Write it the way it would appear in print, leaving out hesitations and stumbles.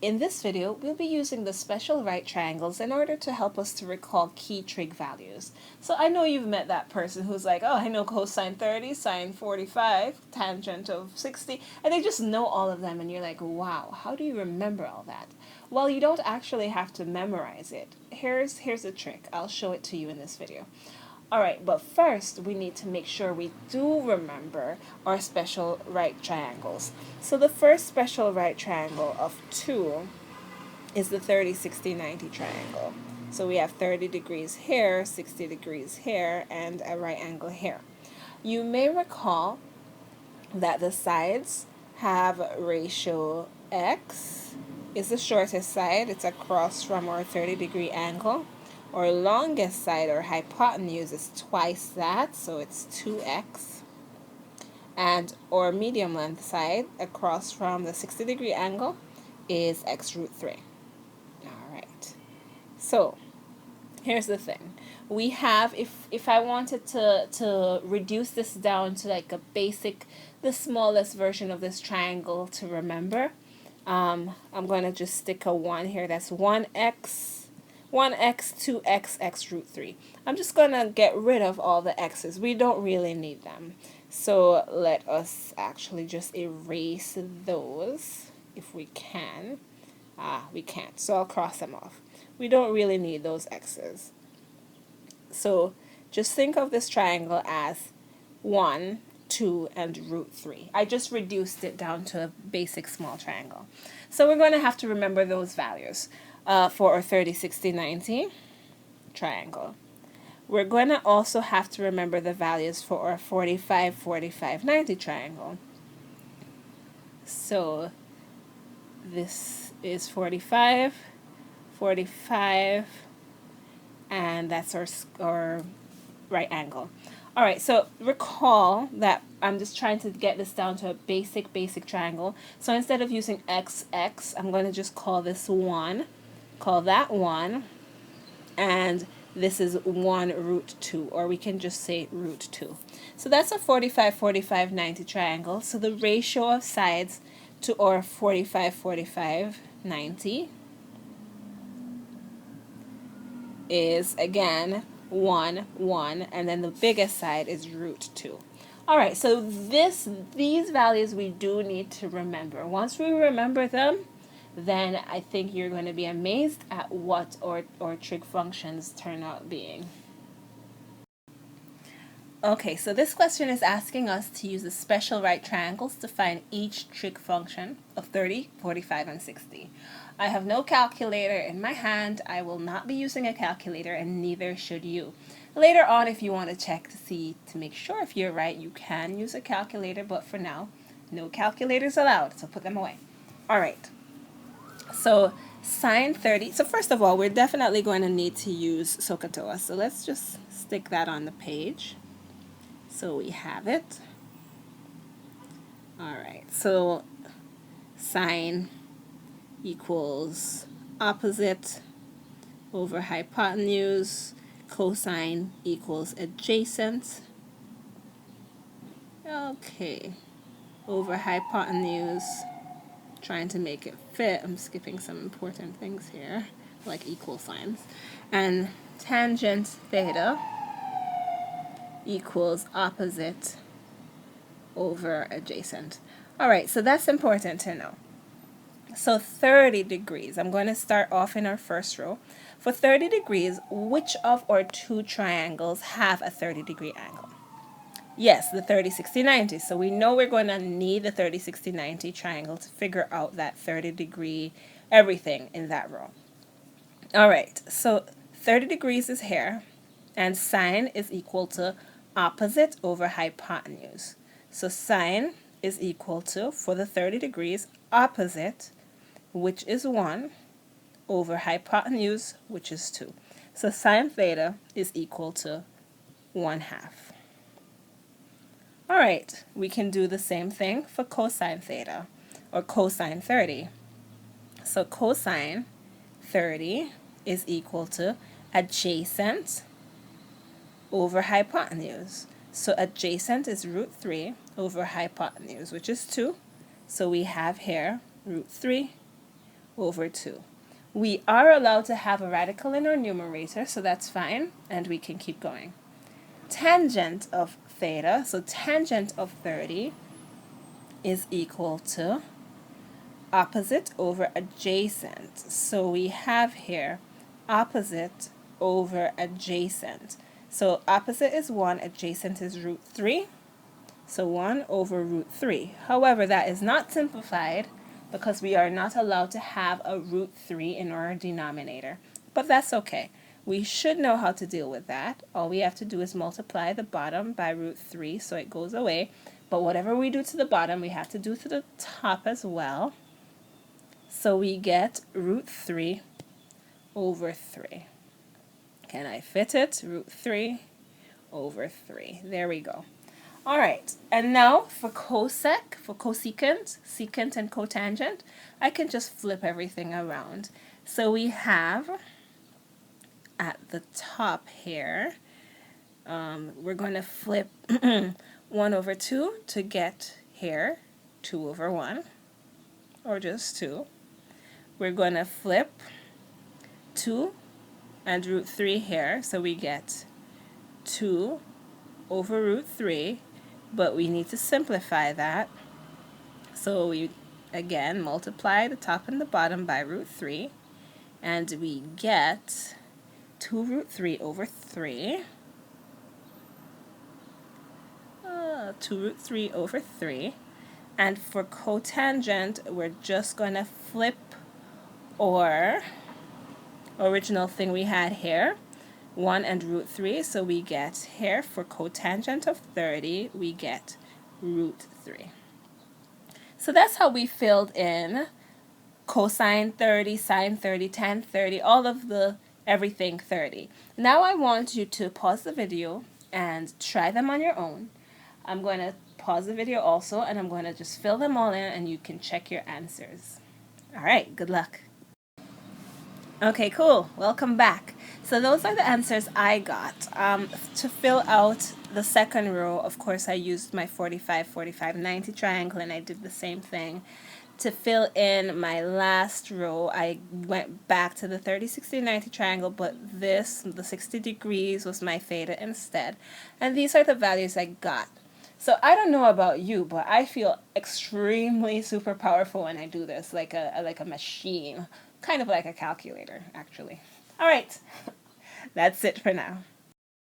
In this video, we'll be using the special right triangles in order to help us to recall key trig values. So I know you've met that person who's like, oh, I know cosine 30, sine 45, tangent of 60, and they just know all of them, and you're like, wow, how do you remember all that? Well, you don't actually have to memorize it. Here's a trick. I'll show it to you in this video. Alright, but first we need to make sure we do remember our special right triangles. So the first special right triangle of 2 is the 30, 60, 90 triangle. So we have 30 degrees here, 60 degrees here, and a right angle here. You may recall that the sides have ratio x is the shortest side. It's across from our 30-degree angle. Our longest side, or hypotenuse, is twice that, so it's 2x. And our medium length side, across from the 60-degree angle, is x root 3. Alright, so here's the thing. We have, if I wanted to reduce this down to like a basic, the smallest version of this triangle to remember, I'm going to just stick a 1 here. That's 1x, 2x, x root 3. I'm just going to get rid of all the x's. We don't really need them. So let us actually just erase those if we can. We can't, so I'll cross them off. We don't really need those x's. So just think of this triangle as 1, 2, and root 3. I just reduced it down to a basic small triangle. So we're going to have to remember those values for our 30, 60, 90 triangle. We're going to also have to remember the values for our 45, 45, 90 triangle. So this is 45, 45, and that's our right angle. Alright, so recall that I'm just trying to get this down to a basic triangle. So instead of using x, I'm going to just call this 1, call that 1, and this is 1 root 2, or we can just say root 2. So that's a 45, 45, 90 triangle. So the ratio of sides to our 45, 45, 90 is, again, 1, 1, and then the biggest side is root 2. Alright, so these values we do need to remember. Once we remember them, then I think you're going to be amazed at what our trig functions turn out being. Okay, so this question is asking us to use the special right triangles to find each trig function of 30, 45, and 60. I have no calculator in my hand. I will not be using a calculator, and neither should you. Later on, if you want to check to make sure if you're right, you can use a calculator, but for now, no calculators allowed, so put them away. Alright, so sine 30, so first of all, we're definitely going to need to use SOHCAHTOA, so let's just stick that on the page. So we have it. Alright, so sine equals opposite over hypotenuse, cosine equals adjacent, okay, over hypotenuse, trying to make it fit. I'm skipping some important things here, like equal signs, and tangent theta equals opposite over adjacent. Alright, so that's important to know. So 30 degrees, I'm going to start off in our first row. For 30 degrees, which of our two triangles have a 30-degree angle? Yes, the 30, 60, 90. So we know we're going to need the 30, 60, 90 triangle to figure out that 30-degree everything in that row. Alright, so 30 degrees is here, and sine is equal to opposite over hypotenuse. So sine is equal to, for the 30 degrees, opposite, which is 1, over hypotenuse, which is 2. So sine theta is equal to 1/2. Alright, we can do the same thing for cosine theta, or cosine 30. So cosine 30 is equal to adjacent over hypotenuse. So adjacent is root 3 over hypotenuse, which is 2. So we have here root 3 over 2. We are allowed to have a radical in our numerator, so that's fine, and we can keep going. Tangent of theta, so tangent of 30 is equal to opposite over adjacent. So we have here opposite over adjacent. So opposite is 1, adjacent is root 3. So 1 over root 3. However, that is not simplified because we are not allowed to have a root 3 in our denominator. But that's okay. We should know how to deal with that. All we have to do is multiply the bottom by root 3 so it goes away. But whatever we do to the bottom, we have to do to the top as well. So we get root 3 over 3. Can I fit it? Root 3 over 3. There we go. All right, and now for cosecant, secant, and cotangent, I can just flip everything around. So we have at the top here, we're going to flip 1 over 2 to get here 2 over 1, or just 2. We're going to flip 2 and root 3 here, so we get 2 over root 3, but we need to simplify that. So we, again, multiply the top and the bottom by root 3, and we get 2 root 3 over 3. 2 root 3 over 3. And for cotangent, we're just going to flip our original thing we had here, 1 and root 3, so we get here for cotangent of 30, we get root 3. So that's how we filled in cosine 30, sine 30, tan 30, all of the everything 30. Now I want you to pause the video and try them on your own. I'm going to pause the video also, and I'm going to just fill them all in, and you can check your answers. All right, good luck. Okay, cool. Welcome back. So those are the answers I got. To fill out the second row, of course, I used my 45, 45, 90 triangle, and I did the same thing. To fill in my last row, I went back to the 30, 60, 90 triangle, but this, the 60 degrees, was my theta instead. And these are the values I got. So I don't know about you, but I feel extremely super powerful when I do this, like a machine. Kind of like a calculator, actually. All right, that's it for now.